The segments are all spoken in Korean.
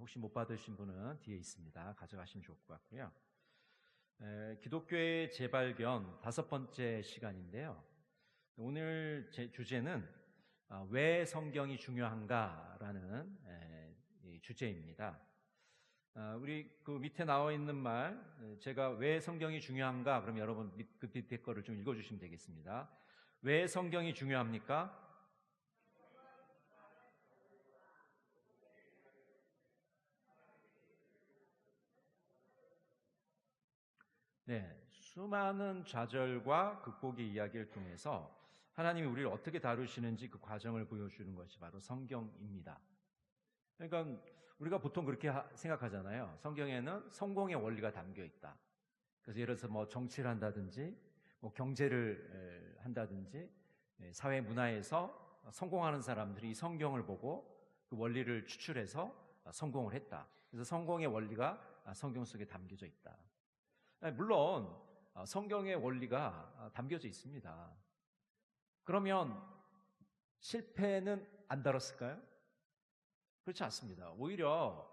혹시 못 받으신 분은 뒤에 있습니다. 가져가시면 좋을 것 같고요. 기독교의 재발견 5번째 시간인데요. 오늘 제 주제는 왜 성경이 중요한가라는 주제입니다. 우리 그 밑에 나와 있는 말, 제가 왜 성경이 중요한가? 그럼 여러분 그 밑에 거를 좀 읽어주시면 되겠습니다. 왜 성경이 중요합니까? 네, 수많은 좌절과 극복의 이야기를 통해서 하나님이 우리를 어떻게 다루시는지 그 과정을 보여주는 것이 바로 성경입니다. 그러니까 우리가 보통 그렇게 생각하잖아요. 성경에는 성공의 원리가 담겨 있다. 그래서 예를 들어서 뭐 정치를 한다든지, 뭐 경제를 한다든지, 사회 문화에서 성공하는 사람들이 이 성경을 보고 그 원리를 추출해서 성공을 했다. 그래서 성공의 원리가 성경 속에 담겨져 있다. 물론 성경의 원리가 담겨져 있습니다. 그러면 실패는 안 다뤘을까요? 그렇지 않습니다. 오히려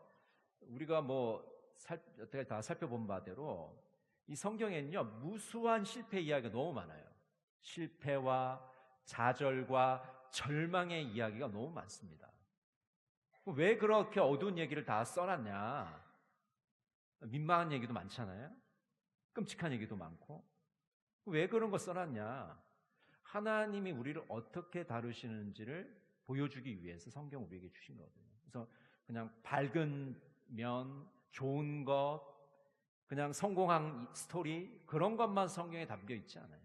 우리가 어떻게 다 살펴본 바대로 이 성경에는요, 무수한 실패 이야기가 너무 많아요. 실패와 좌절과 절망의 이야기가 너무 많습니다. 왜 그렇게 어두운 얘기를 다 써놨냐? 민망한 얘기도 많잖아요. 끔찍한 얘기도 많고. 왜 그런 거 써놨냐? 하나님이 우리를 어떻게 다루시는지를 보여주기 위해서 성경 우리에게 주신 거거든요. 그래서 그냥 밝은 면, 좋은 것, 그냥 성공한 스토리, 그런 것만 성경에 담겨 있지 않아요.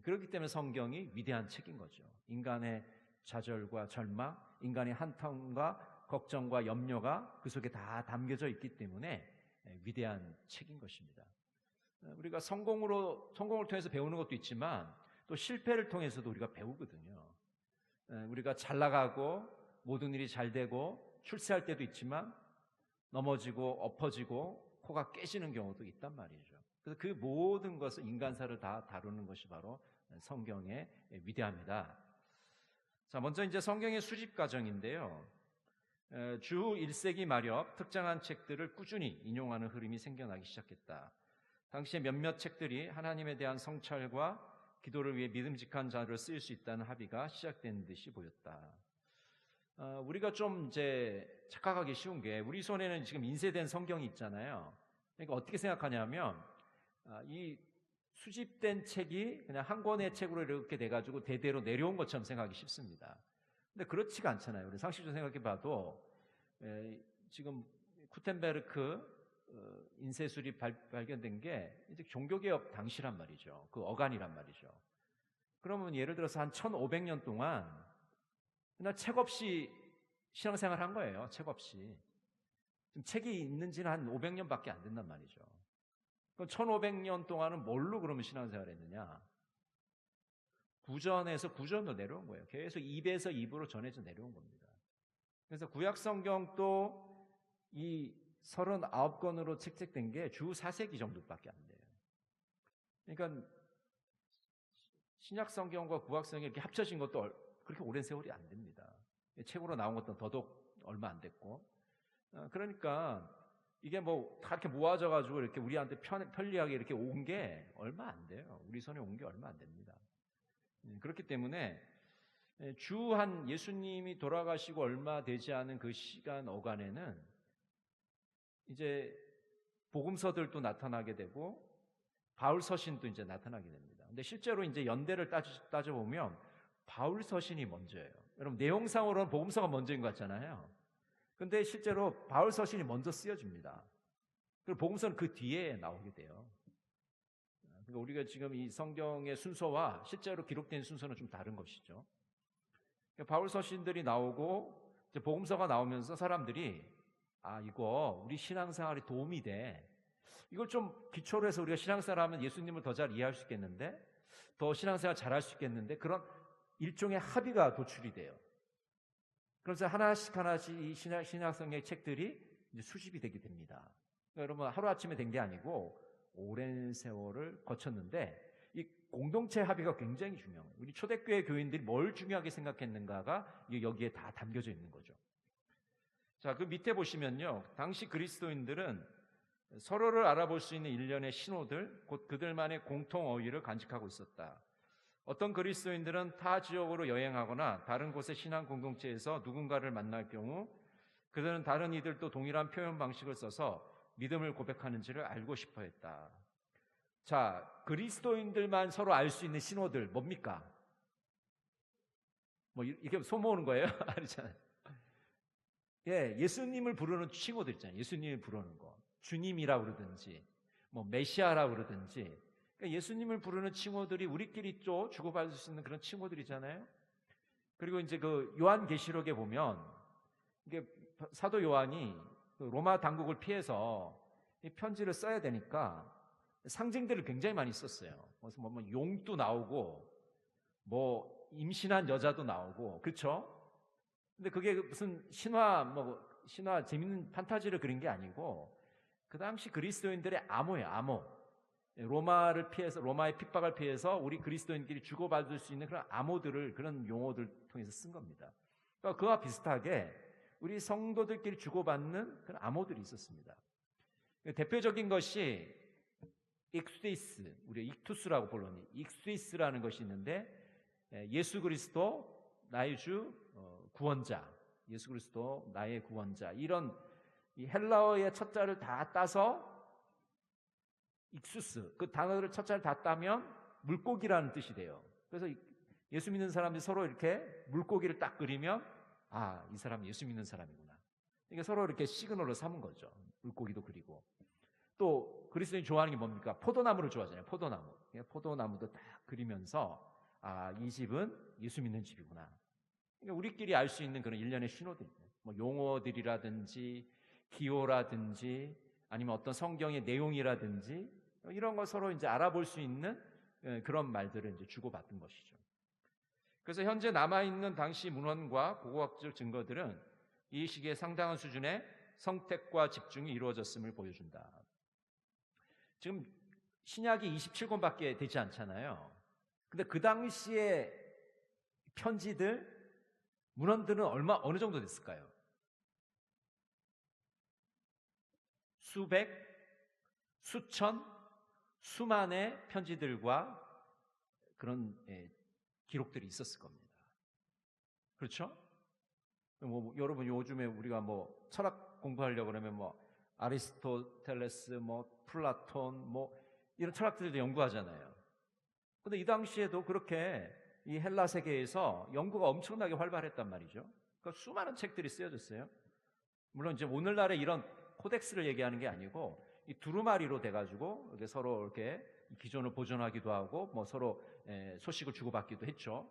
그렇기 때문에 성경이 위대한 책인 거죠. 인간의 좌절과 절망, 인간의 한탄과 걱정과 염려가 그 속에 다 담겨져 있기 때문에 위대한 책인 것입니다. 우리가 성공을 통해서 배우는 것도 있지만 또 실패를 통해서도 우리가 배우거든요. 우리가 잘 나가고 모든 일이 잘 되고 출세할 때도 있지만 넘어지고 엎어지고 코가 깨지는 경우도 있단 말이죠. 그래서 그 모든 것을 인간사를 다 다루는 것이 바로 성경의 위대함이다. 자, 먼저 이제 성경의 수집 과정인데요. 주 1세기 말엽 특정한 책들을 꾸준히 인용하는 흐름이 생겨나기 시작했다. 당시에 몇몇 책들이 하나님에 대한 성찰과 기도를 위해 믿음직한 자료를 쓰일 수 있다는 합의가 시작된 듯이 보였다. 우리가 좀 이제 착각하기 쉬운 게 우리 손에는 지금 인쇄된 성경이 있잖아요. 그러니까 어떻게 생각하냐면 이 수집된 책이 그냥 한 권의 책으로 이렇게 돼가지고 대대로 내려온 것처럼 생각하기 쉽습니다. 근데 그렇지가 않잖아요. 우리 상식적으로 생각해 봐도 지금 구텐베르크 인쇄 수립 발견된 게 이제 종교개혁 당시란 말이죠. 그 어간이란 말이죠. 그러면 예를 들어서 한 1500년 동안 그냥 책 없이 신앙생활 한 거예요. 책 없이. 지금 책이 있는지는 한 500년밖에 안 된단 말이죠. 그럼 1500년 동안은 뭘로 그러면 신앙생활 했느냐? 구전에서 구전으로 내려온 거예요. 계속 입에서 입으로 전해져 내려온 겁니다. 그래서 구약성경도 이 39권으로 책책된 게 주 4세기 정도밖에 안 돼요. 그러니까 신약성경과 구약성경이 이렇게 합쳐진 것도 그렇게 오랜 세월이 안 됩니다. 책으로 나온 것도 더더욱 얼마 안 됐고. 그러니까 이게 다 이렇게 모아져가지고 이렇게 우리한테 편리하게 이렇게 온 게 얼마 안 돼요. 우리 손에 온 게 얼마 안 됩니다. 그렇기 때문에 예수님이 돌아가시고 얼마 되지 않은 그 시간 어간에는 이제 복음서들도 나타나게 되고 바울 서신도 이제 나타나게 됩니다. 근데 실제로 이제 연대를 따져보면 바울 서신이 먼저예요. 여러분 내용상으로는 복음서가 먼저인 것 같잖아요. 근데 실제로 바울 서신이 먼저 쓰여집니다. 그리고 복음서는 그 뒤에 나오게 돼요. 그러니까 우리가 지금 이 성경의 순서와 실제로 기록된 순서는 좀 다른 것이죠. 그러니까 바울 서신들이 나오고 이제 복음서가 나오면서 사람들이 이거 우리 신앙생활에 도움이 돼. 이걸 좀 기초로 해서 우리가 신앙생활 하면 예수님을 더 잘 이해할 수 있겠는데, 더 신앙생활 잘할 수 있겠는데, 그런 일종의 합의가 도출이 돼요. 그래서 하나씩 이 신약성경의 책들이 이제 수집이 되게 됩니다. 그러니까 여러분 하루아침에 된 게 아니고 오랜 세월을 거쳤는데 이 공동체 합의가 굉장히 중요해요. 우리 초대교회 교인들이 뭘 중요하게 생각했는가가 여기에 다 담겨져 있는 거죠. 자, 그 밑에 보시면요. 당시 그리스도인들은 서로를 알아볼 수 있는 일련의 신호들, 곧 그들만의 공통 어휘를 간직하고 있었다. 어떤 그리스도인들은 타 지역으로 여행하거나 다른 곳의 신앙 공동체에서 누군가를 만날 경우 그들은 다른 이들도 동일한 표현 방식을 써서 믿음을 고백하는지를 알고 싶어 했다. 자, 그리스도인들만 서로 알 수 있는 신호들 뭡니까? 뭐 이렇게 소모으는 거예요? 아니잖아요. 예, 예수님을 부르는 칭호들 있잖아요. 예수님을 부르는 거. 주님이라고 그러든지 뭐 메시아라고 그러든지, 그러니까 예수님을 부르는 칭호들이 우리끼리 또 주고받을 수 있는 그런 칭호들이잖아요. 그리고 이제 그 요한계시록에 보면 이게 사도 요한이 로마 당국을 피해서 이 편지를 써야 되니까 상징들을 굉장히 많이 썼어요. 그래서 뭐 용도 나오고 뭐 임신한 여자도 나오고, 그렇죠? 근데 그게 무슨 신화 재밌는 판타지를 그린 게 아니고 그 당시 그리스도인들의 암호예요, 암호. 로마를 피해서, 로마의 핍박을 피해서 우리 그리스도인끼리 주고받을 수 있는 그런 암호들을, 그런 용어들 통해서 쓴 겁니다. 그러니까 그와 비슷하게 우리 성도들끼리 주고받는 그런 암호들이 있었습니다. 대표적인 것이 익스투이스, 우리 익투스라고 불러니 익스투이스라는 것이 있는데, 예수 그리스도 나의 주 구원자, 예수 그리스도 나의 구원자, 이런 이 헬라어의 첫 자를 다 따서 익수스, 그 단어를 첫 자를 다 따면 물고기라는 뜻이 돼요. 그래서 예수 믿는 사람들이 서로 이렇게 물고기를 딱 그리면 아, 이 사람은 예수 믿는 사람이구나. 이게 서로 이렇게 시그널을 삼은 거죠. 물고기도 그리고. 또 그리스도인이 좋아하는 게 뭡니까? 포도나무를 좋아하잖아요. 포도나무. 포도나무도 딱 그리면서 아, 이 집은 예수 믿는 집이구나. 그러니까 우리끼리 알 수 있는 그런 일련의 신호들, 뭐 용어들이라든지 기호라든지 아니면 어떤 성경의 내용이라든지 이런 걸 서로 이제 알아볼 수 있는 그런 말들을 이제 주고받은 것이죠. 그래서 현재 남아있는 당시 문헌과 고고학적 증거들은 이 시기에 상당한 수준의 성택과 집중이 이루어졌음을 보여준다. 지금 신약이 27권밖에 되지 않잖아요. 근데 그 당시에 편지들, 문헌들은 어느 정도 됐을까요? 수백, 수천, 수만의 편지들과 그런 기록들이 있었을 겁니다. 그렇죠? 뭐 여러분 요즘에 우리가 뭐 철학 공부하려고 그러면 뭐 아리스토텔레스, 뭐 플라톤, 뭐 이런 철학들도 연구하잖아요. 근데 이 당시에도 그렇게 이 헬라 세계에서 연구가 엄청나게 활발했단 말이죠. 그러니까 수많은 책들이 쓰여졌어요. 물론 이제 오늘날의 이런 코덱스를 얘기하는 게 아니고 이 두루마리로 돼가지고 이렇게 서로 이렇게 기존을 보존하기도 하고 뭐 서로 소식을 주고받기도 했죠.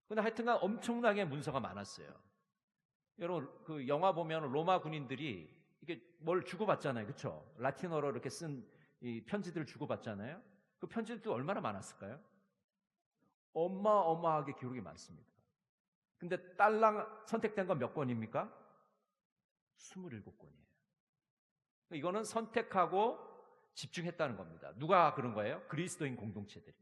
근데 하여튼간 엄청나게 문서가 많았어요. 여러분 그 영화 보면 로마 군인들이 이게 뭘 주고받잖아요, 그렇죠? 라틴어로 이렇게 쓴 이 편지들을 주고받잖아요. 그 편지들도 얼마나 많았을까요? 어마어마하게 기록이 많습니다. 근데 딸랑 선택된 건 몇 권입니까? 27권이에요. 이거는 선택하고 집중했다는 겁니다. 누가 그런 거예요? 그리스도인 공동체들이.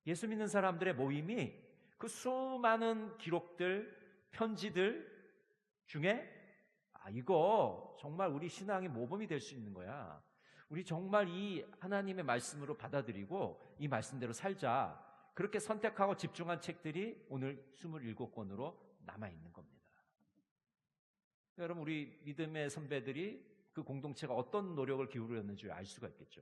예수 믿는 사람들의 모임이 그 수많은 기록들, 편지들 중에 이거 정말 우리 신앙의 모범이 될 수 있는 거야. 우리 정말 이 하나님의 말씀으로 받아들이고 이 말씀대로 살자. 그렇게 선택하고 집중한 책들이 오늘 27권으로 남아있는 겁니다. 여러분 우리 믿음의 선배들이 그 공동체가 어떤 노력을 기울였는지 알 수가 있겠죠.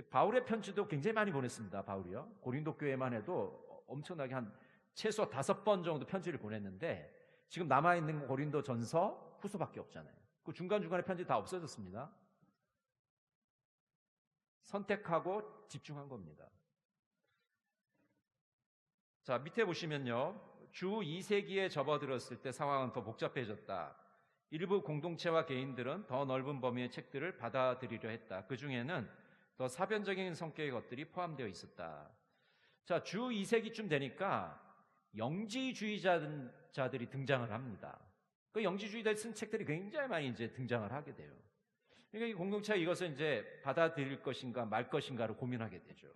바울의 편지도 굉장히 많이 보냈습니다. 바울이요. 고린도 교회만 해도 엄청나게 한 최소 5번 정도 편지를 보냈는데 지금 남아있는 고린도 전서 후서밖에 없잖아요. 그 중간중간에 편지 다 없어졌습니다. 선택하고 집중한 겁니다. 자, 밑에 보시면요. 주 2세기에 접어들었을 때 상황은 더 복잡해졌다. 일부 공동체와 개인들은 더 넓은 범위의 책들을 받아들이려 했다. 그 중에는 더 사변적인 성격의 것들이 포함되어 있었다. 자, 주 2세기쯤 되니까 영지주의자들이 등장을 합니다. 그 영지주의자들이 쓴 책들이 굉장히 많이 이제 등장을 하게 돼요. 그러니까 이 공동체가 이것을 이제 받아들일 것인가 말 것인가를 고민하게 되죠.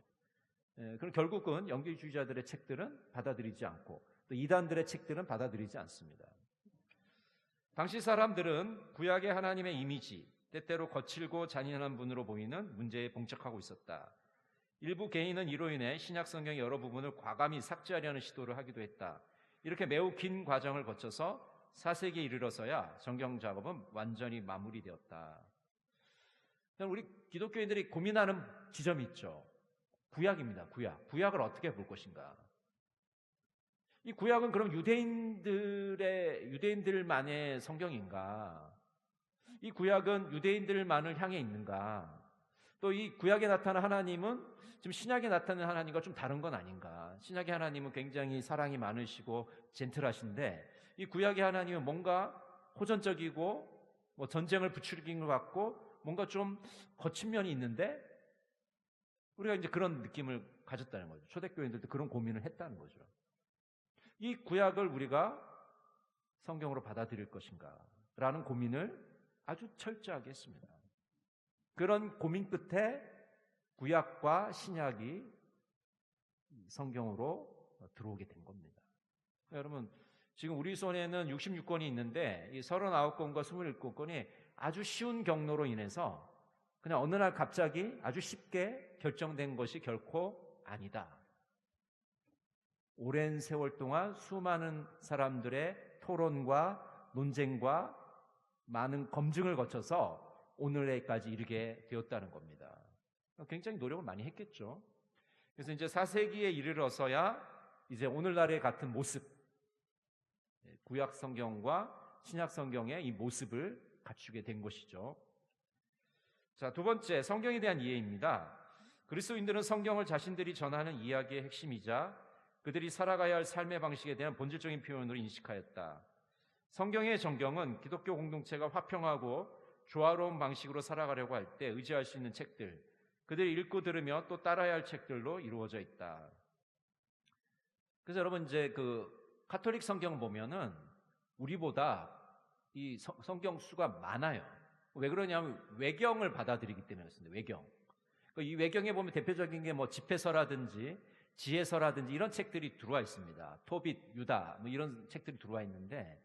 그럼 결국은 영지주의자들의 책들은 받아들이지 않고 또 이단들의 책들은 받아들이지 않습니다. 당시 사람들은 구약의 하나님의 이미지, 때때로 거칠고 잔인한 분으로 보이는 문제에 봉착하고 있었다. 일부 개인은 이로 인해 신약 성경의 여러 부분을 과감히 삭제하려는 시도를 하기도 했다. 이렇게 매우 긴 과정을 거쳐서 4세기에 이르러서야 성경 작업은 완전히 마무리되었다. 우리 기독교인들이 고민하는 지점이 있죠. 구약입니다. 구약을 어떻게 볼 것인가? 이 구약은 그럼 유대인들만의 성경인가? 이 구약은 유대인들만을 향해 있는가? 또 이 구약에 나타난 하나님은 지금 신약에 나타나는 하나님과 좀 다른 건 아닌가? 신약의 하나님은 굉장히 사랑이 많으시고 젠틀하신데 이 구약의 하나님은 뭔가 호전적이고 뭐 전쟁을 부추기는 것 같고 뭔가 좀 거친 면이 있는데 우리가 이제 그런 느낌을 가졌다는 거죠. 초대교인들도 그런 고민을 했다는 거죠. 이 구약을 우리가 성경으로 받아들일 것인가? 라는 고민을 아주 철저하게 했습니다. 그런 고민 끝에 구약과 신약이 성경으로 들어오게 된 겁니다. 여러분, 지금 우리 손에는 66권이 있는데 이 39권과 27권이 아주 쉬운 경로로 인해서 그냥 어느 날 갑자기 아주 쉽게 결정된 것이 결코 아니다. 오랜 세월 동안 수많은 사람들의 토론과 논쟁과 많은 검증을 거쳐서 오늘에까지 이르게 되었다는 겁니다. 굉장히 노력을 많이 했겠죠. 그래서 이제 4세기에 이르러서야 이제 오늘날의 같은 모습, 구약 성경과 신약 성경의 이 모습을 갖추게 된 것이죠. 자, 두 번째, 성경에 대한 이해입니다. 그리스도인들은 성경을 자신들이 전하는 이야기의 핵심이자 그들이 살아가야 할 삶의 방식에 대한 본질적인 표현으로 인식하였다. 성경의 정경은 기독교 공동체가 화평하고 조화로운 방식으로 살아가려고 할 때 의지할 수 있는 책들, 그들이 읽고 들으며 또 따라야 할 책들로 이루어져 있다. 그래서 여러분 이제 그 가톨릭 성경 보면은 우리보다 이 성경 수가 많아요. 왜 그러냐면 외경을 받아들이기 때문에 그렇습니다. 외경. 이 외경에 보면 대표적인 게 뭐 집회서라든지 지혜서라든지 이런 책들이 들어와 있습니다. 토빗, 유다 뭐 이런 책들이 들어와 있는데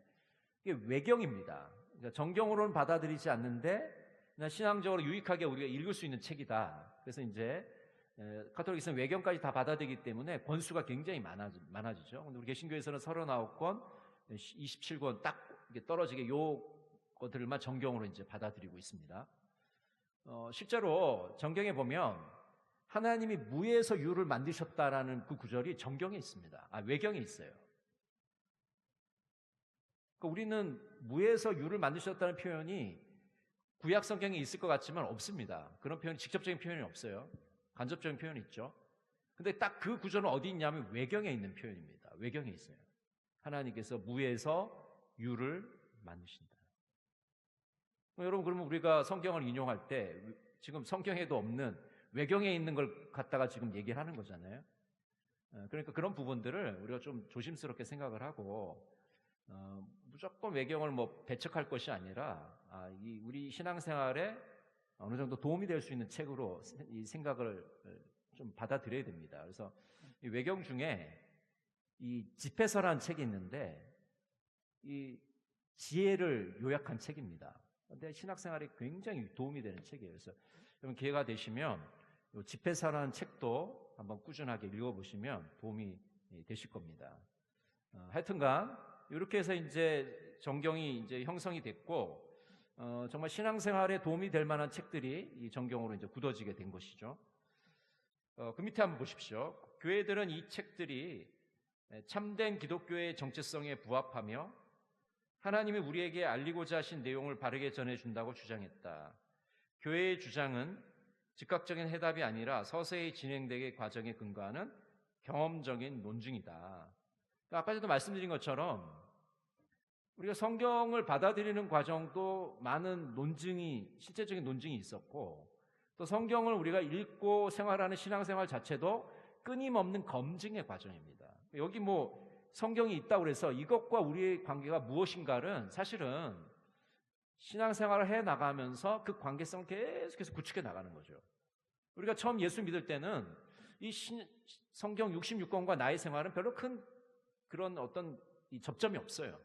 이게 외경입니다. 그러니까 정경으로는 받아들이지 않는데 그냥 신앙적으로 유익하게 우리가 읽을 수 있는 책이다. 그래서 이제 가톨릭에서는 외경까지 다 받아들이기 때문에 권수가 굉장히 많아지죠. 근데 우리 개신교에서는 39권, 27권 딱 떨어지게 요 것들만 정경으로 이제 받아들이고 있습니다. 실제로 정경에 보면 하나님이 무에서 유를 만드셨다라는 그 구절이 정경에 있습니다. 외경에 있어요. 그러니까 우리는 무에서 유를 만드셨다는 표현이 구약 성경에 있을 것 같지만 없습니다. 그런 표현이 직접적인 표현이 없어요. 간접적인 표현이 있죠. 근데 딱 그 구절은 어디 있냐면 외경에 있는 표현입니다. 외경에 있어요. 하나님께서 무에서 유를 만드신다. 여러분, 그러면 우리가 성경을 인용할 때 지금 성경에도 없는 외경에 있는 걸 갖다가 지금 얘기를 하는 거잖아요. 그러니까 그런 부분들을 우리가 좀 조심스럽게 생각을 하고 무조건 외경을 뭐 배척할 것이 아니라 우리 신앙생활에 어느 정도 도움이 될 수 있는 책으로 이 생각을 좀 받아들여야 됩니다. 그래서 이 외경 중에 이 집회서라는 책이 있는데 이 지혜를 요약한 책입니다. 근데 신학생활에 굉장히 도움이 되는 책이에요. 그래서 여러분 기회가 되시면 이 집회서라는 책도 한번 꾸준하게 읽어보시면 도움이 되실 겁니다. 하여튼간 이렇게 해서 이제 정경이 이제 형성이 됐고 정말 신앙생활에 도움이 될 만한 책들이 이 정경으로 이제 굳어지게 된 것이죠. 그 밑에 한번 보십시오. 교회들은 이 책들이 참된 기독교의 정체성에 부합하며 하나님이 우리에게 알리고자 하신 내용을 바르게 전해준다고 주장했다. 교회의 주장은 즉각적인 해답이 아니라 서서히 진행되게 과정에 근거하는 경험적인 논증이다. 아까 전에 말씀드린 것처럼 우리가 성경을 받아들이는 과정도 많은 실제적인 논증이 있었고 또 성경을 우리가 읽고 생활하는 신앙생활 자체도 끊임없는 검증의 과정입니다. 여기 뭐 성경이 있다고 해서 이것과 우리의 관계가 무엇인가를 사실은 신앙생활을 해나가면서 그 관계성을 계속해서 구축해 나가는 거죠. 우리가 처음 예수 믿을 때는 이 성경 66권과 나의 생활은 별로 큰 그런 어떤 접점이 없어요.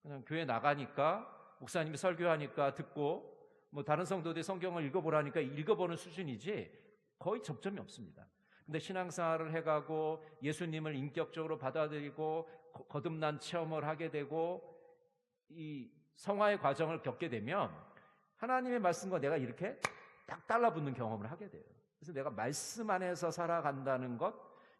그냥 교회 나가니까 목사님이 설교하니까 듣고 뭐 다른 성도들이 성경을 읽어보라니까 읽어보는 수준이지 거의 접점이 없습니다. 근데 신앙생활을 해가고 예수님을 인격적으로 받아들이고 거듭난 체험을 하게 되고 이 성화의 과정을 겪게 되면 하나님의 말씀과 내가 이렇게 딱 달라붙는 경험을 하게 돼요. 그래서 내가 말씀 안에서 살아간다는 것,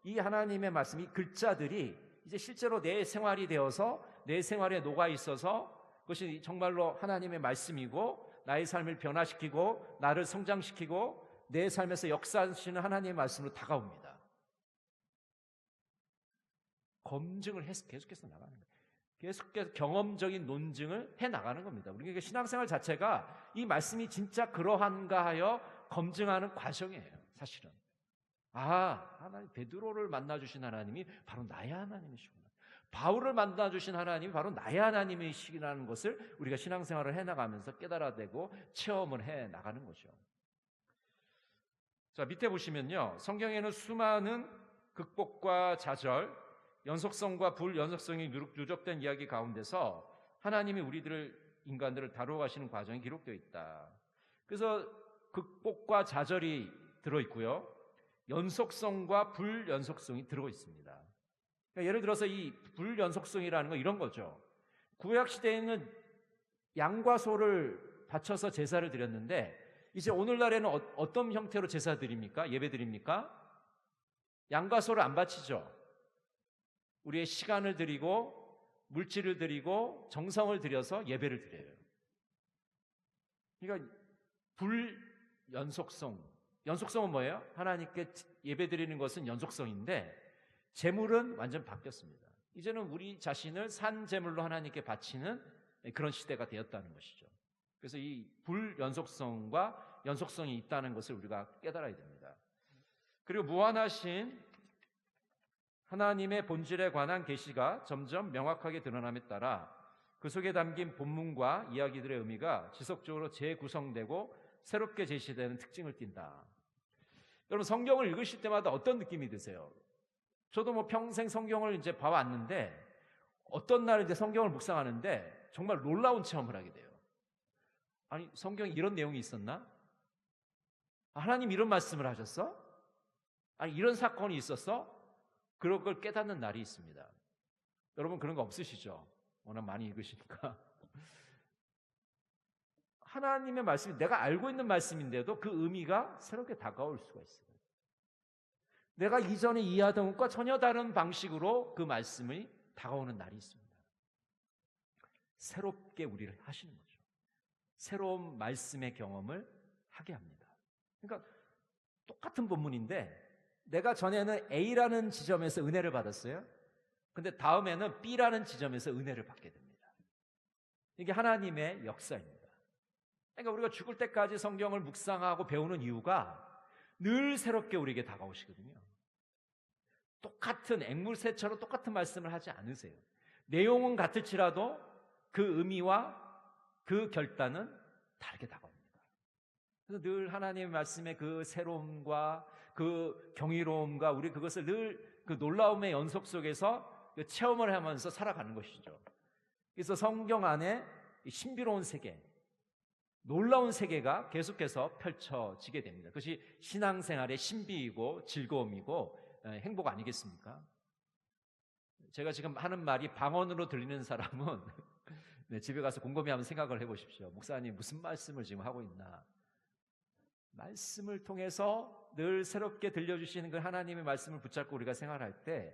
이 하나님의 말씀, 이 글자들이 이제 실제로 내 생활이 되어서 내 생활에 녹아 있어서 그것이 정말로 하나님의 말씀이고 나의 삶을 변화시키고 나를 성장시키고 내 삶에서 역사하시는 하나님의 말씀으로 다가옵니다. 검증을 계속해서 나가는 거예요. 계속해서 경험적인 논증을 해나가는 겁니다. 우리가 신앙생활 자체가 이 말씀이 진짜 그러한가 하여 검증하는 과정이에요. 사실은 하나님 베드로를 만나주신 하나님이 바로 나의 하나님이시구나, 바울을 만나주신 하나님이 바로 나의 하나님이시라는 것을 우리가 신앙생활을 해나가면서 깨달아내고 체험을 해나가는 거죠. 자, 밑에 보시면요, 성경에는 수많은 극복과 좌절, 연속성과 불연속성이 누적된 이야기 가운데서 하나님이 인간들을 다루어가시는 과정이 기록되어 있다. 그래서 극복과 좌절이 들어있고요, 연속성과 불연속성이 들어있습니다. 그러니까 예를 들어서 이 불연속성이라는 건 이런 거죠. 구약시대에는 양과 소를 바쳐서 제사를 드렸는데 이제 오늘날에는 어떤 형태로 제사 드립니까? 예배 드립니까? 양과 소를 안 바치죠. 우리의 시간을 드리고 물질을 드리고 정성을 들여서 예배를 드려요. 그러니까 연속성은 뭐예요? 하나님께 예배 드리는 것은 연속성인데 제물은 완전 바뀌었습니다. 이제는 우리 자신을 산 제물로 하나님께 바치는 그런 시대가 되었다는 것이죠. 그래서 이 불연속성과 연속성이 있다는 것을 우리가 깨달아야 됩니다. 그리고 무한하신 하나님의 본질에 관한 계시가 점점 명확하게 드러남에 따라 그 속에 담긴 본문과 이야기들의 의미가 지속적으로 재구성되고 새롭게 제시되는 특징을 띈다. 여러분, 성경을 읽으실 때마다 어떤 느낌이 드세요? 저도 평생 성경을 이제 봐왔는데 어떤 날 이제 성경을 묵상하는데 정말 놀라운 체험을 하게 돼요. 아니, 성경에 이런 내용이 있었나? 하나님 이런 말씀을 하셨어? 아니, 이런 사건이 있었어? 그런 걸 깨닫는 날이 있습니다. 여러분 그런 거 없으시죠? 워낙 많이 읽으시니까. 하나님의 말씀이 내가 알고 있는 말씀인데도 그 의미가 새롭게 다가올 수가 있어요. 내가 이전에 이해하던 것과 전혀 다른 방식으로 그 말씀이 다가오는 날이 있습니다. 새롭게 우리를 하시는 거죠. 새로운 말씀의 경험을 하게 합니다. 그러니까 똑같은 본문인데 내가 전에는 A라는 지점에서 은혜를 받았어요. 근데 다음에는 B라는 지점에서 은혜를 받게 됩니다. 이게 하나님의 역사입니다. 그러니까 우리가 죽을 때까지 성경을 묵상하고 배우는 이유가 늘 새롭게 우리에게 다가오시거든요. 똑같은 앵물새처럼 똑같은 말씀을 하지 않으세요. 내용은 같을지라도 그 의미와 그 결단은 다르게 다가옵니다. 그래서 늘 하나님의 말씀의 그 새로움과 그 경이로움과 우리 그것을 늘 그 놀라움의 연속 속에서 체험을 하면서 살아가는 것이죠. 그래서 성경 안에 신비로운 세계, 놀라운 세계가 계속해서 펼쳐지게 됩니다. 그것이 신앙생활의 신비이고 즐거움이고 행복 아니겠습니까? 제가 지금 하는 말이 방언으로 들리는 사람은 네, 집에 가서 곰곰이 한번 생각을 해보십시오. 목사님 무슨 말씀을 지금 하고 있나? 말씀을 통해서 늘 새롭게 들려주시는 그 하나님의 말씀을 붙잡고 우리가 생활할 때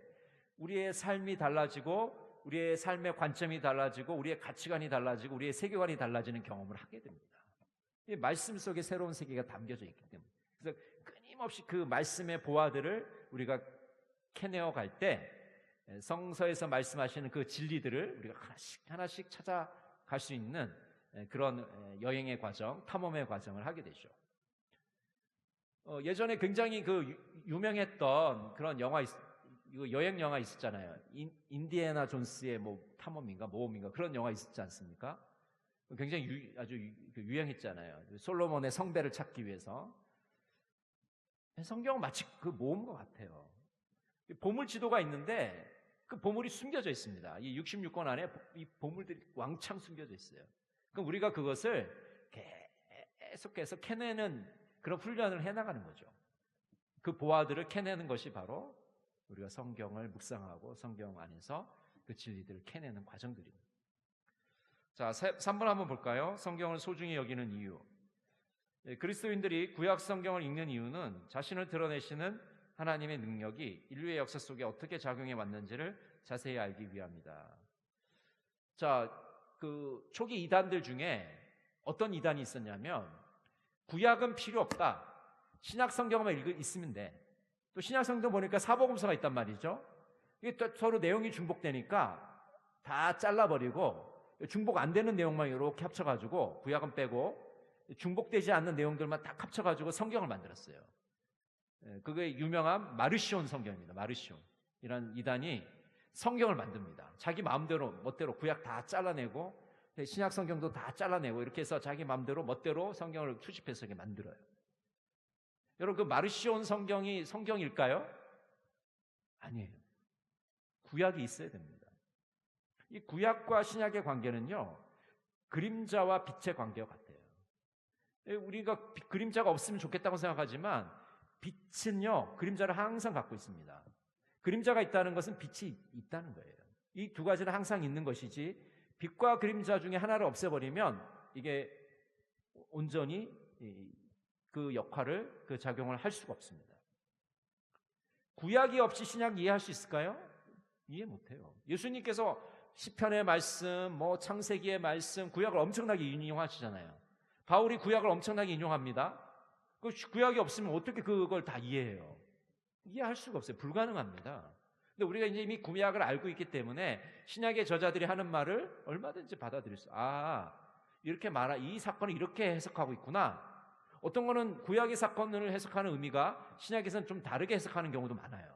우리의 삶이 달라지고 우리의 삶의 관점이 달라지고 우리의 가치관이 달라지고 우리의 세계관이 달라지는 경험을 하게 됩니다. 이 말씀 속에 새로운 세계가 담겨져 있기 때문에 그래서 끊임없이 그 말씀의 보화들을 우리가 캐내어 갈 때 성서에서 말씀하시는 그 진리들을 우리가 하나씩 찾아갈 수 있는 그런 여행의 과정, 탐험의 과정을 하게 되죠. 예전에 굉장히 그 유명했던 그런 여행 영화 있었잖아요. 인디애나 존스의 탐험인가 모험인가 그런 영화 있었지 않습니까? 굉장히 아주 유행했잖아요. 솔로몬의 성배를 찾기 위해서. 성경은 마치 그 모험과 같아요. 보물 지도가 있는데 그 보물이 숨겨져 있습니다. 이 66권 안에 이 보물들이 왕창 숨겨져 있어요. 그럼 우리가 그것을 계속해서 캐내는 그런 훈련을 해나가는 거죠. 그 보화들을 캐내는 것이 바로 우리가 성경을 묵상하고 성경 안에서 그 진리들을 캐내는 과정들입니다. 자, 3번 한번 볼까요? 성경을 소중히 여기는 이유. 그리스도인들이 구약 성경을 읽는 이유는 자신을 드러내시는 하나님의 능력이 인류의 역사 속에 어떻게 작용해 왔는지를 자세히 알기 위함이다. 자, 그 초기 이단들 중에 어떤 이단이 있었냐면 구약은 필요 없다. 신약 성경만 있으면 돼. 또 신약 성경 보니까 사복음서가 있단 말이죠. 이게 또 서로 내용이 중복되니까 다 잘라버리고 중복 안 되는 내용만 이렇게 합쳐가지고 구약은 빼고 중복되지 않는 내용들만 딱 합쳐가지고 성경을 만들었어요. 그게 유명한 마르시온 성경입니다. 마르시온이라는 이단이 성경을 만듭니다. 자기 마음대로 멋대로 구약 다 잘라내고 신약 성경도 다 잘라내고 이렇게 해서 자기 마음대로 멋대로 성경을 수집해서 이렇게 만들어요. 여러분 그 마르시온 성경이 성경일까요? 아니에요. 구약이 있어야 됩니다. 이 구약과 신약의 관계는요, 그림자와 빛의 관계와 같아요. 우리가 그림자가 없으면 좋겠다고 생각하지만 빛은요, 그림자를 항상 갖고 있습니다. 그림자가 있다는 것은 빛이 있다는 거예요. 이 두 가지는 항상 있는 것이지 빛과 그림자 중에 하나를 없애버리면 이게 온전히 그 역할을, 그 작용을 할 수가 없습니다. 구약이 없이 신약 이해할 수 있을까요? 이해 못해요. 예수님께서 시편의 말씀, 창세기의 말씀, 구약을 엄청나게 인용하시잖아요. 바울이 구약을 엄청나게 인용합니다. 그 구약이 없으면 어떻게 그걸 다 이해해요? 이해할 수가 없어요. 불가능합니다. 근데 우리가 이제 이미 구약을 알고 있기 때문에 신약의 저자들이 하는 말을 얼마든지 받아들일 수. 이렇게 이 사건을 이렇게 해석하고 있구나. 어떤 거는 구약의 사건을 해석하는 의미가 신약에서는 좀 다르게 해석하는 경우도 많아요.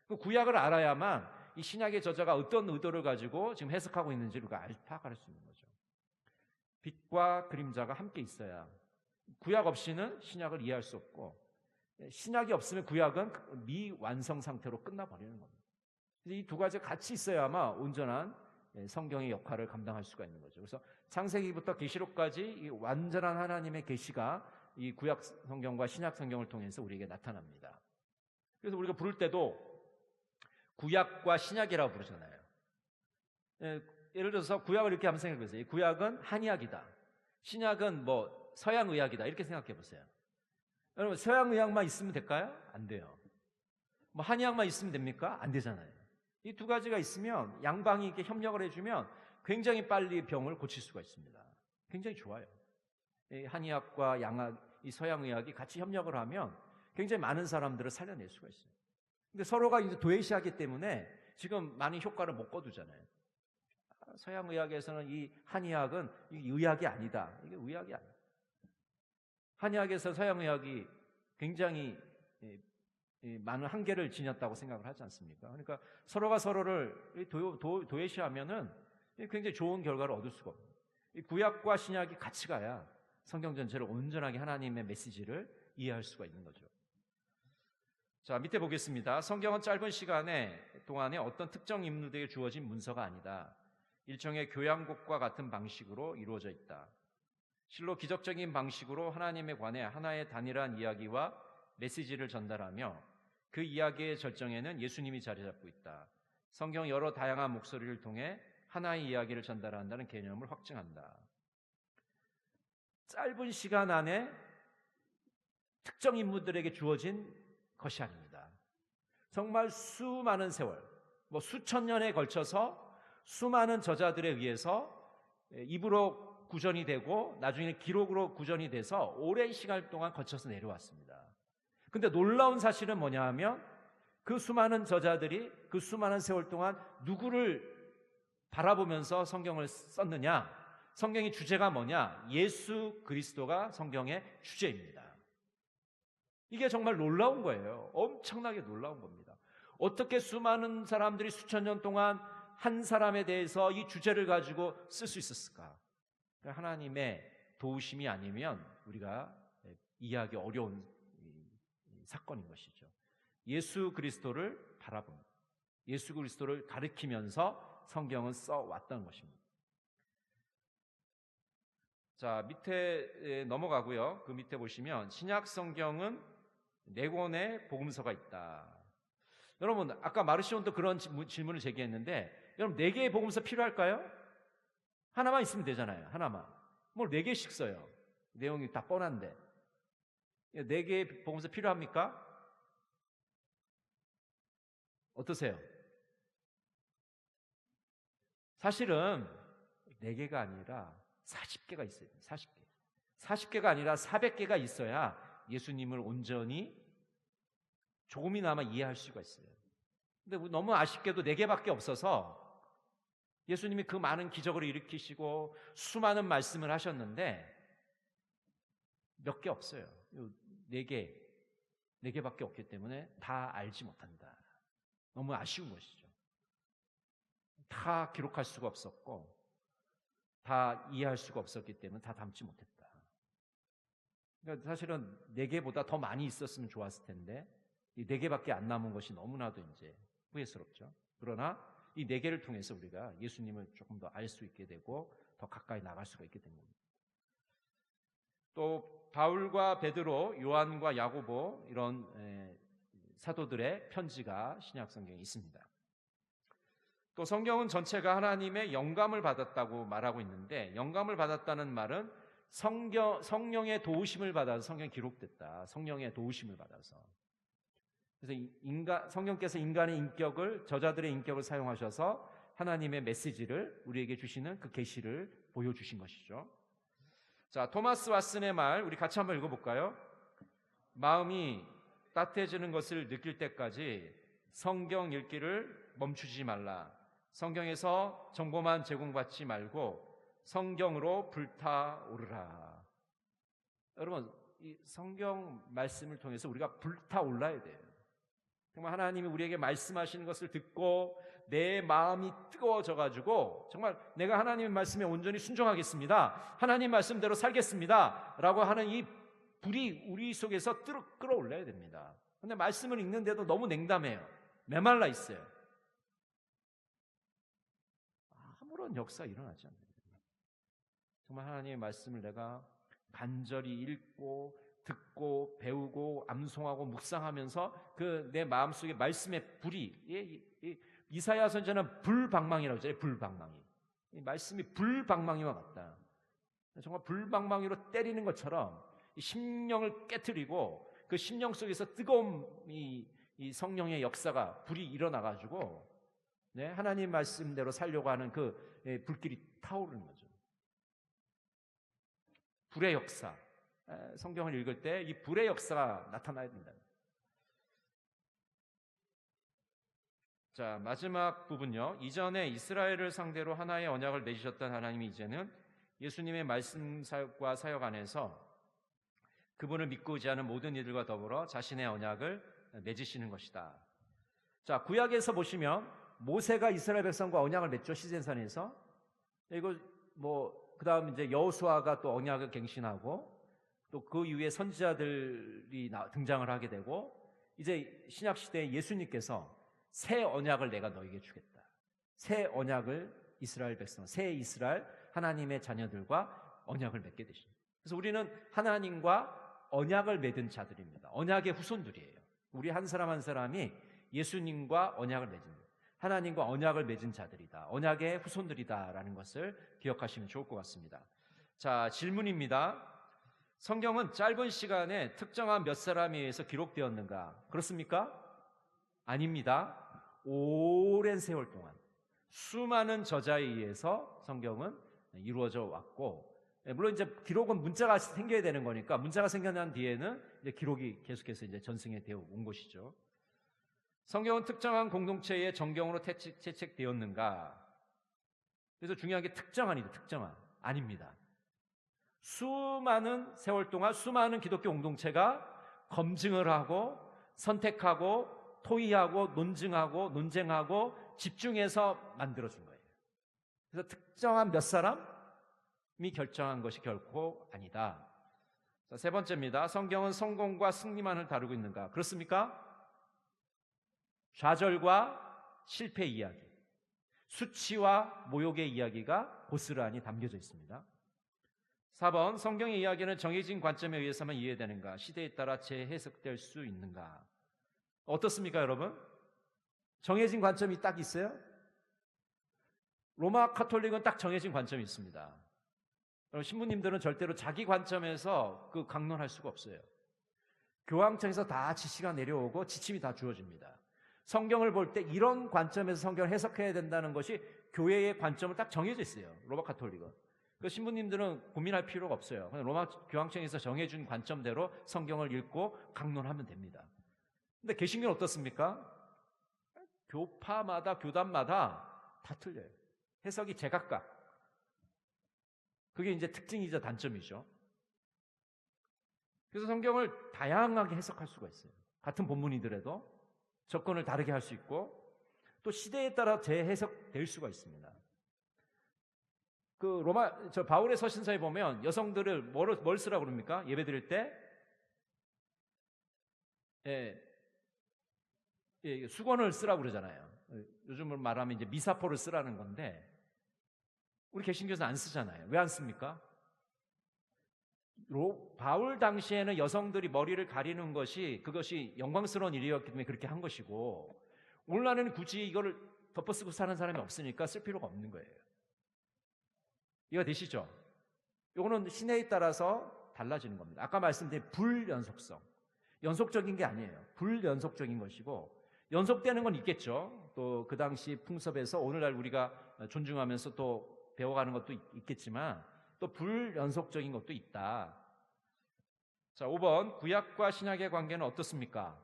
그 구약을 알아야만 이 신약의 저자가 어떤 의도를 가지고 지금 해석하고 있는지를 우리가 파악할 수 있는 거죠. 빛과 그림자가 함께 있어야 구약 없이는 신약을 이해할 수 없고 신약이 없으면 구약은 미완성 상태로 끝나버리는 겁니다. 이 두 가지가 같이 있어야만 온전한 성경의 역할을 감당할 수가 있는 거죠. 그래서 창세기부터 계시록까지 이 완전한 하나님의 계시가 이 구약 성경과 신약 성경을 통해서 우리에게 나타납니다. 그래서 우리가 부를 때도 구약과 신약이라고 부르잖아요. 예를 들어서 구약을 이렇게 한번 생각해 보세요. 구약은 한의학이다. 신약은 서양의학이다. 이렇게 생각해 보세요. 여러분 서양의학만 있으면 될까요? 안 돼요. 한의학만 있으면 됩니까? 안 되잖아요. 이 두 가지가 있으면 양방이 이렇게 협력을 해주면 굉장히 빨리 병을 고칠 수가 있습니다. 굉장히 좋아요. 이 한의학과 이 서양의학이 같이 협력을 하면 굉장히 많은 사람들을 살려낼 수가 있어요. 근데 서로가 이제 도외시하기 때문에 지금 많은 효과를 못 거두잖아요. 서양의학에서는 이 한의학은 이게 의학이 아니다. 이게 의학이 아니다. 한의학에서 서양의학이 굉장히 많은 한계를 지녔다고 생각을 하지 않습니까? 그러니까 서로가 서로를 도외시하면은 굉장히 좋은 결과를 얻을 수가 없어요. 이 구약과 신약이 같이 가야 성경 전체를 온전하게 하나님의 메시지를 이해할 수가 있는 거죠. 자, 밑에 보겠습니다. 성경은 짧은 시간에 동안에 어떤 특정 인물들에게 주어진 문서가 아니다. 일종의 교양곡과 같은 방식으로 이루어져 있다. 실로 기적적인 방식으로 하나님에 관해 하나의 단일한 이야기와 메시지를 전달하며 그 이야기의 절정에는 예수님이 자리 잡고 있다. 성경 여러 다양한 목소리를 통해 하나의 이야기를 전달한다는 개념을 확증한다. 짧은 시간 안에 특정 인물들에게 주어진 것이 아닙니다. 정말 수많은 세월, 수천 년에 걸쳐서 수많은 저자들에 의해서 입으로 구전이 되고 나중에 기록으로 구전이 돼서 오랜 시간 동안 거쳐서 내려왔습니다. 근데 놀라운 사실은 뭐냐 하면 그 수많은 저자들이 그 수많은 세월 동안 누구를 바라보면서 성경을 썼느냐? 성경의 주제가 뭐냐? 예수 그리스도가 성경의 주제입니다. 이게 정말 놀라운 거예요. 엄청나게 놀라운 겁니다. 어떻게 수많은 사람들이 수천 년 동안 한 사람에 대해서 이 주제를 가지고 쓸 수 있었을까? 하나님의 도우심이 아니면 우리가 이해하기 어려운 사건인 것이죠. 예수 그리스도를 바라봅니다. 예수 그리스도를 가리키면서 성경은 써왔던 것입니다. 자, 밑에 넘어가고요. 그 밑에 보시면 신약 성경은 4권의 복음서가 있다. 여러분, 아까 마르시온도 그런 질문을 제기했는데, 여러분 4개의 복음서 필요할까요? 하나만 있으면 되잖아요. 하나만. 뭘 4개씩 써요. 내용이 다 뻔한데. 4개의 복음서 필요합니까? 어떠세요? 사실은 4개가 아니라 40개가 있어요. 40개. 40개가 아니라 400개가 있어야 예수님을 온전히 조금이나마 이해할 수가 있어요. 근데 너무 아쉽게도 4개밖에 없어서 예수님이 그 많은 기적을 일으키시고 수많은 말씀을 하셨는데 몇 개 없어요. 4개밖에 없기 때문에 다 알지 못한다. 너무 아쉬운 것이죠. 다 기록할 수가 없었고 다 이해할 수가 없었기 때문에 다 담지 못했다. 그러니까 사실은 4개보다 더 많이 있었으면 좋았을 텐데 이 4개밖에 안 남은 것이 너무나도 이제 후회스럽죠. 그러나 이 4개를 통해서 우리가 예수님을 조금 더 알 수 있게 되고 더 가까이 나갈 수가 있게 된 겁니다. 또 바울과 베드로, 요한과 야고보 이런 사도들의 편지가 신약 성경에 있습니다. 또 성경은 전체가 하나님의 영감을 받았다고 말하고 있는데, 영감을 받았다는 말은 성령의 도우심을 받아서 성경이 기록됐다. 성령의 도우심을 받아서. 그래서 성령께서 인간의 인격을, 저자들의 인격을 사용하셔서 하나님의 메시지를 우리에게 주시는 그 계시를 보여주신 것이죠. 자, 토마스 왓슨의 말 우리 같이 한번 읽어볼까요? 마음이 따뜻해지는 것을 느낄 때까지 성경 읽기를 멈추지 말라. 성경에서 정보만 제공받지 말고 성경으로 불타오르라. 여러분, 이 성경 말씀을 통해서 우리가 불타올라야 돼요. 정말 하나님이 우리에게 말씀하시는 것을 듣고 내 마음이 뜨거워져가지고 정말 내가 하나님의 말씀에 온전히 순종하겠습니다, 하나님 말씀대로 살겠습니다 라고 하는 이 불이 우리 속에서 끌어올려야 됩니다. 그런데 말씀을 읽는데도 너무 냉담해요. 메말라 있어요. 아무런 역사가 일어나지 않습니다. 정말 하나님의 말씀을 내가 간절히 읽고 듣고 배우고 암송하고 묵상하면서 그 내 마음속에 말씀의 불이, 이사야 선지자는 불방망이라고 하잖아요. 불방망이. 이 말씀이 불방망이와 같다. 정말 불방망이로 때리는 것처럼 이 심령을 깨트리고 그 심령 속에서 뜨거운 이 성령의 역사가 불이 일어나가지고 하나님 말씀대로 살려고 하는 그 불길이 타오르는 거죠. 불의 역사. 성경을 읽을 때 이 불의 역사가 나타나야 된다. 자, 마지막 부분요. 이전에 이스라엘을 상대로 하나의 언약을 맺으셨던 하나님이 이제는 예수님의 말씀 사역과 사역 안에서 그분을 믿고 의지하는 모든 이들과 더불어 자신의 언약을 맺으시는 것이다. 자, 구약에서 보시면 모세가 이스라엘 백성과 언약을 맺죠. 시즌산에서. 이거 그다음 이제 여호수아가 또 언약을 갱신하고 또 그 이후에 선지자들이 등장을 하게 되고 이제 신약 시대에 예수님께서 새 언약을 내가 너에게 주겠다. 새 언약을 이스라엘 백성, 새 이스라엘 하나님의 자녀들과 언약을 맺게 되십니다. 그래서 우리는 하나님과 언약을 맺은 자들입니다. 언약의 후손들이에요. 우리 한 사람 한 사람이 예수님과 언약을 맺은, 하나님과 언약을 맺은 자들이다. 언약의 후손들이다라는 것을 기억하시면 좋을 것 같습니다. 자, 질문입니다. 성경은 짧은 시간에 특정한 몇 사람에 의해서 기록되었는가? 그렇습니까? 아닙니다. 오랜 세월 동안 수많은 저자에 의해서 성경은 이루어져 왔고, 물론 이제 기록은 문자가 생겨야 되는 거니까 문자가 생겨난 뒤에는 이제 기록이 계속해서 이제 전승이 되어 온 것이죠. 성경은 특정한 공동체의 정경으로 채책되었는가? 그래서 중요한 게 특정한이다. 특정한 아닙니다. 수많은 세월 동안 수많은 기독교 공동체가 검증을 하고 선택하고 토의하고 논증하고 논쟁하고 집중해서 만들어준 거예요. 그래서 특정한 몇 사람이 결정한 것이 결코 아니다. 자, 세 번째입니다. 성경은 성공과 승리만을 다루고 있는가? 그렇습니까? 좌절과 실패 이야기, 수치와 모욕의 이야기가 고스란히 담겨져 있습니다. 4번, 성경의 이야기는 정해진 관점에 의해서만 이해되는가? 시대에 따라 재해석될 수 있는가? 어떻습니까, 여러분? 정해진 관점이 딱 있어요? 로마 카톨릭은 딱 정해진 관점이 있습니다. 신부님들은 절대로 자기 관점에서 그 강론할 수가 없어요. 교황청에서 다 지시가 내려오고 지침이 다 주어집니다. 성경을 볼 때 이런 관점에서 성경을 해석해야 된다는 것이 교회의 관점을 딱 정해져 있어요. 로마 카톨릭은. 그 신부님들은 고민할 필요가 없어요. 그냥 로마 교황청에서 정해준 관점대로 성경을 읽고 강론하면 됩니다. 근데 개신교는 어떻습니까? 교파마다 교단마다 다 틀려요. 해석이 제각각. 그게 이제 특징이자 단점이죠. 그래서 성경을 다양하게 해석할 수가 있어요. 같은 본문이더라도 접근을 다르게 할 수 있고 또 시대에 따라 재해석될 수가 있습니다. 그 바울의 서신서에 보면 여성들을 뭘 쓰라고 그럽니까? 예배 드릴 때 수건을 쓰라고 그러잖아요. 요즘으로 말하면 이제 미사포를 쓰라는 건데 우리 개신교에서는 안 쓰잖아요. 왜 안 씁니까? 바울 당시에는 여성들이 머리를 가리는 그것이 영광스러운 일이었기 때문에 그렇게 한 것이고 오늘날에는 굳이 이거를 덮어쓰고 사는 사람이 없으니까 쓸 필요가 없는 거예요. 이해가 되시죠? 이거는 시대에 따라서 달라지는 겁니다. 아까 말씀드린 불연속성, 연속적인 게 아니에요. 불연속적인 것이고 연속되는 건 있겠죠. 또 그 당시 풍습에서 오늘날 우리가 존중하면서 또 배워가는 것도 있겠지만 또 불연속적인 것도 있다. 자, 5번, 구약과 신약의 관계는 어떻습니까?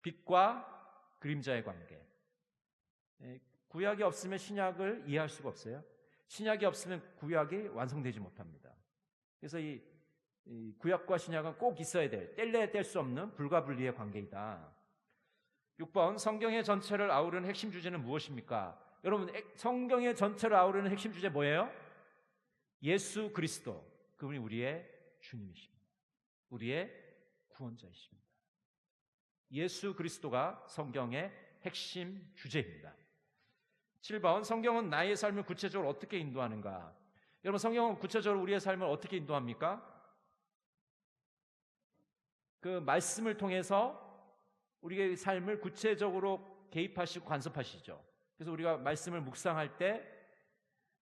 빛과 그림자의 관계. 구약이 없으면 신약을 이해할 수가 없어요. 신약이 없으면 구약이 완성되지 못합니다. 그래서 이 구약과 신약은 꼭 있어야 될, 뗄래야 뗄 수 없는 불가분리의 관계이다. 6번, 성경의 전체를 아우르는 핵심 주제는 무엇입니까? 여러분, 성경의 전체를 아우르는 핵심 주제 뭐예요? 예수 그리스도, 그분이 우리의 주님이십니다. 우리의 구원자이십니다. 예수 그리스도가 성경의 핵심 주제입니다. 7번, 성경은 나의 삶을 구체적으로 어떻게 인도하는가? 여러분, 성경은 구체적으로 우리의 삶을 어떻게 인도합니까? 그 말씀을 통해서 우리의 삶을 구체적으로 개입하시고 간섭하시죠. 그래서 우리가 말씀을 묵상할 때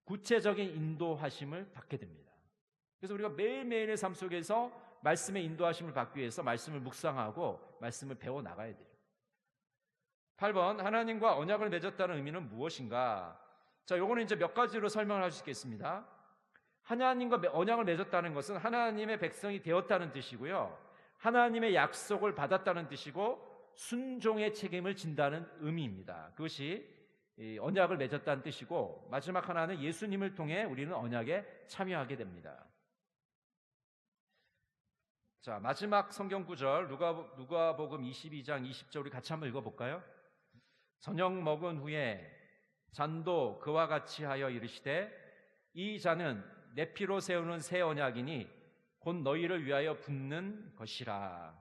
구체적인 인도하심을 받게 됩니다. 그래서 우리가 매일매일의 삶 속에서 말씀의 인도하심을 받기 위해서 말씀을 묵상하고 말씀을 배워나가야 되죠. 8번, 하나님과 언약을 맺었다는 의미는 무엇인가? 자, 요거는 이제 몇 가지로 설명을 할 수 있겠습니다. 하나님과 언약을 맺었다는 것은 하나님의 백성이 되었다는 뜻이고요. 하나님의 약속을 받았다는 뜻이고 순종의 책임을 진다는 의미입니다. 그것이 언약을 맺었다는 뜻이고 마지막 하나는 예수님을 통해 우리는 언약에 참여하게 됩니다. 자, 마지막 성경 구절 누가복음 22장 20절 우리 같이 한번 읽어볼까요? 저녁 먹은 후에 잔도 그와 같이 하여 이르시되 이 잔은 내 피로 세우는 새 언약이니 곧 너희를 위하여 붓는 것이라.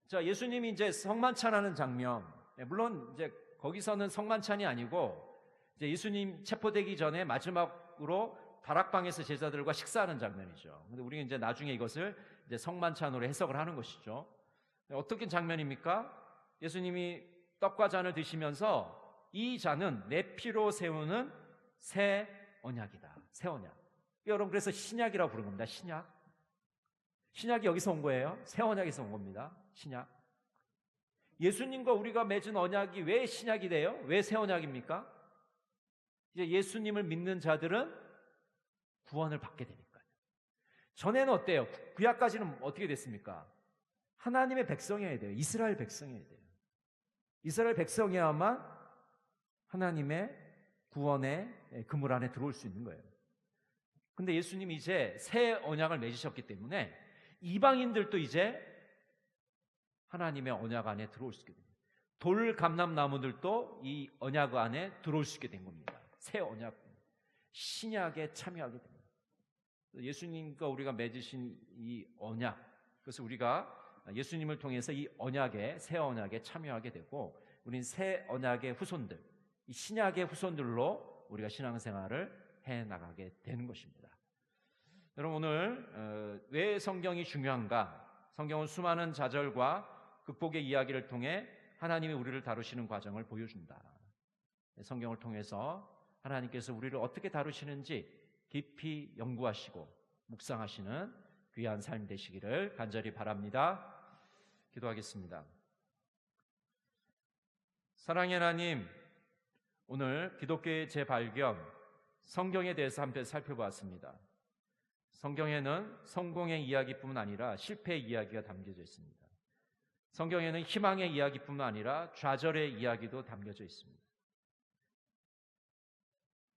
자, 예수님이 이제 성만찬하는 장면, 물론 이제 거기서는 성만찬이 아니고 이제 예수님 체포되기 전에 마지막으로 다락방에서 제자들과 식사하는 장면이죠. 근데 우리는 이제 나중에 이것을 이제 성만찬으로 해석을 하는 것이죠. 어떻게 장면입니까? 예수님이 떡과 잔을 드시면서 이 잔은 내 피로 세우는 새 언약이다. 새 언약. 여러분, 그래서 신약이라고 부르는 겁니다. 신약. 신약이 여기서 온 거예요. 새 언약에서 온 겁니다. 신약. 예수님과 우리가 맺은 언약이 왜 신약이 돼요? 왜 새 언약입니까? 이제 예수님을 믿는 자들은 구원을 받게 되니까요. 전에는 어때요? 구약까지는 어떻게 됐습니까? 하나님의 백성이어야 돼요. 이스라엘 백성이어야 돼요. 이스라엘 백성이야만 하나님의 구원의 그물 안에 들어올 수 있는 거예요. 근데 예수님이 이제 새 언약을 맺으셨기 때문에 이방인들도 이제 하나님의 언약 안에 들어올 수 있게 됩니다. 돌감람나무들도 이 언약 안에 들어올 수 있게 된 겁니다. 새 언약, 신약에 참여하게 됩니다. 예수님과 우리가 맺으신 이 언약, 그래서 우리가 예수님을 통해서 이 언약에, 새 언약에 참여하게 되고 우린 새 언약의 후손들, 이 신약의 후손들로 우리가 신앙생활을 해나가게 되는 것입니다. 여러분, 오늘 왜 성경이 중요한가? 성경은 수많은 좌절과 극복의 이야기를 통해 하나님이 우리를 다루시는 과정을 보여준다. 성경을 통해서 하나님께서 우리를 어떻게 다루시는지 깊이 연구하시고 묵상하시는 귀한 삶 되시기를 간절히 바랍니다. 기도하겠습니다. 사랑의 하나님, 오늘 기독교의 재발견, 성경에 대해서 함께 살펴보았습니다. 성경에는 성공의 이야기뿐만 아니라 실패의 이야기가 담겨져 있습니다. 성경에는 희망의 이야기뿐만 아니라 좌절의 이야기도 담겨져 있습니다.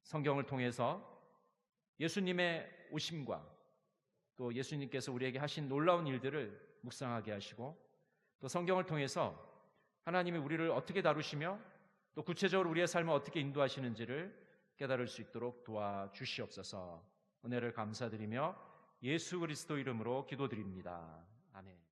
성경을 통해서 예수님의 오심과 또 예수님께서 우리에게 하신 놀라운 일들을 묵상하게 하시고, 또 성경을 통해서 하나님이 우리를 어떻게 다루시며 또 구체적으로 우리의 삶을 어떻게 인도하시는지를 깨달을 수 있도록 도와주시옵소서. 은혜를 감사드리며 예수 그리스도 이름으로 기도드립니다. 아멘.